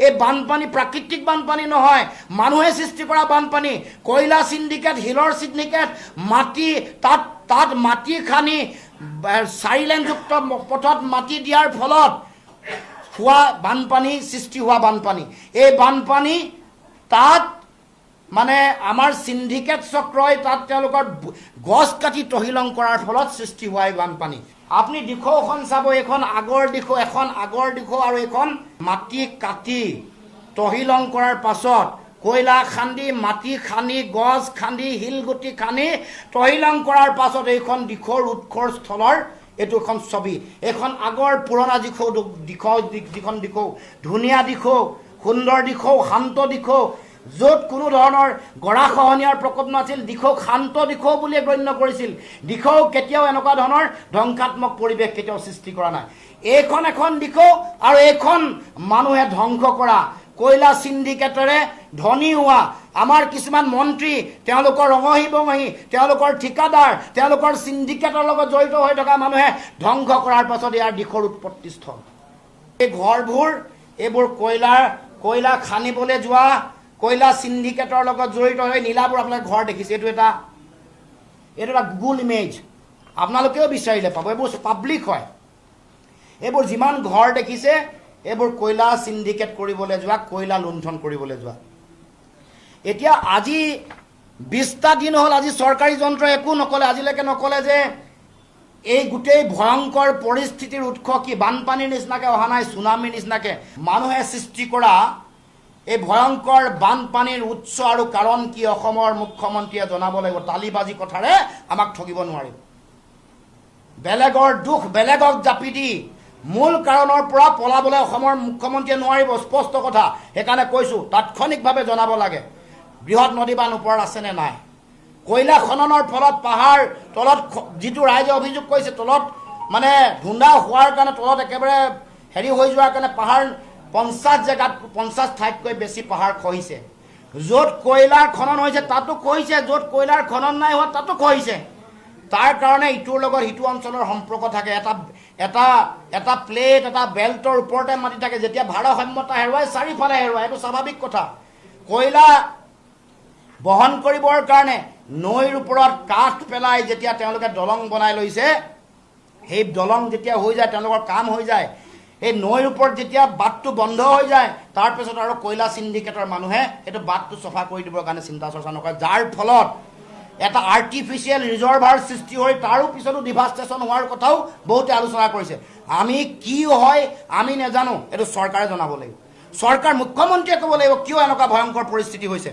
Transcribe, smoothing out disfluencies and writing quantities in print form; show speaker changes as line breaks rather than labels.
এই বানপানী প্ৰাকৃতিক বানপানী নহয়, মানুহে সৃষ্টি কৰা বানপানী। কয়লা সিন্ডিকেট, হিলৰ সিন্ডিকেট, মাটি তাত মাটি খানি 4 লেনযুক্ত পথত মাটি দিয়াৰ ফলত হোৱা বানপানী, সৃষ্টি হোৱা বানপানী। এই বানপানী তাত মানে আমাৰ সিন্ডিকেট চক্ৰই তাত তেওঁলোকৰ গছ কাটি তহিলং কৰাৰ ফলত সৃষ্টি হোৱা এই বানপানী। আপুনি দিশখন চাব, এখন আগৰ দিশ আৰু এখন মাটি কাটি তহিলং কৰাৰ পাছত কয়লা খান্দি, মাটি খান্দি, গছ খান্দি, শিলগুটি খান্দি তহিলং কৰাৰ পাছত এইখন দিশৰ উৎসৰ স্থলৰ এইটো এখন ছবি। এইখন আগৰ পুৰণা যিখন দিশ, ধুনীয়া দিশ, সুন্দৰ দিশ, শান্ত দিশ, য'ত কোনো ধৰণৰ গৰাখহনীয়াৰ প্ৰকোপ নাছিল, দিশক শান্ত দিশ বুলিয়ে গণ্য কৰিছিল। দিশক কেতিয়াও এনেকুৱা ধৰণৰ ধ্বংসাত্মক পৰিৱেশ কেতিয়াও সৃষ্টি কৰা নাই। এইখন এখন দিশ আৰু এইখন মানুহে ধ্বংস কৰা কয়লা সিন্ডিকেটৰে ধনী হোৱা আমাৰ কিছুমান মন্ত্ৰী, তেওঁলোকৰ ৰঙহী বঙহী, তেওঁলোকৰ ঠিকাদাৰ, তেওঁলোকৰ সিন্ডিকেটৰ লগত জড়িত হৈ থকা মানুহে ধ্বংস কৰাৰ পাছত ইয়াৰ দিশৰ উৎপত্তিস্থল। এই ঘৰবোৰ এইবোৰ কয়লা খানিবলৈ যোৱা কয়লা সিন্ডিকেটৰ লগত জড়িত হৈ নীলাবোৰ আপোনালোকে ঘৰ দেখিছে। এইটো এটা গুগল ইমেজ, আপোনালোকেও বিচাৰিলে পাব। এইবোৰ পাব্লিক হয়। এইবোৰ যিমান ঘৰ দেখিছে এইবোৰ কয়লা সিন্ডিকেট কৰিবলৈ যোৱা, কয়লা লুণ্ঠন কৰিবলৈ যোৱা। এতিয়া আজি 20টা দিন হ'ল, আজি চৰকাৰী যন্ত্ৰই একো নকলে, আজিলৈকে নকলে যে এই গোটেই ভয়ংকৰ পৰিস্থিতিৰ উৎস কি। বানপানীৰ নিচিনাকে অহা নাই, চুনামিৰ নিচিনাকে মানুহে সৃষ্টি কৰা এই ভয়ংকৰ বানপানীৰ উৎস আৰু কাৰণ কি অসমৰ মুখ্যমন্ত্ৰীয়ে জনাব লাগিব। তালিবাজি কথাৰে আমাক ঠগিব নোৱাৰিব। বেলেগৰ দুখ বেলেগক জাপি দি মূল কাৰণৰ পৰা পলাবলৈ অসমৰ মুখ্যমন্ত্ৰীয়ে নোৱাৰিব, স্পষ্ট কথা। সেইকাৰণে কৈছোঁ, তাৎক্ষণিকভাৱে জনাব লাগে বৃহৎ নদী বান্ধ ওপৰত আছেনে নাই। কয়লা খননৰ ফলত পাহাৰ তলত, যিটো ৰাইজে অভিযোগ কৰিছে, তলত মানে ধুন্দা হোৱাৰ কাৰণে তলত একেবাৰে হেৰি হৈ যোৱাৰ কাৰণে পাহাৰ 50 জেগাত 50 ঠাইতকৈ বেছি পাহাৰ খহিছে। য'ত কয়লাৰ খনন হৈছে তাতো খহিছে, য'ত কয়লাৰ খনন নাই হোৱা তাতো খহিছে। তাৰ কাৰণে ইটোৰ লগত সিটো অঞ্চলৰ সম্পৰ্ক থাকে। এটা প্লেট, এটা বেল্টৰ ওপৰতে মাটি থাকে। যেতিয়া ভাৰসাম্যতা হেৰুৱাই চাৰিওফালে হেৰুৱাই, এইটো স্বাভাৱিক কথা। কয়লা বহন কৰিবৰ কাৰণে নৈৰ ওপৰত কাঠ পেলাই যেতিয়া তেওঁলোকে দলং বনাই লৈছে, সেই দলং যেতিয়া হৈ যায়, তেওঁলোকৰ কাম হৈ যায়, এই নৈৰ ওপৰত যেতিয়া বাটটো বন্ধ হৈ যায়, তাৰপিছত আৰু কয়লা সিন্ডিকেটৰ মানুহে এইটো বাটটো চফা কৰি দিবৰ কাৰণে চিন্তা চৰ্চা নকৰে। যাৰ ফলত এটা আৰ্টিফিচিয়েল ৰিজাৰ্ভাৰ সৃষ্টি হৈ তাৰো পিছতো ডিভাষ্টেশ্যন হোৱাৰ কথাও বহুতে আলোচনা কৰিছে। আমি কি হয় আমি নাজানো, এইটো চৰকাৰে জনাব লাগিব। চৰকাৰ, মুখ্যমন্ত্ৰীয়ে ক'ব লাগিব কিয় এনেকুৱা ভয়ংকৰ পৰিস্থিতি হৈছে।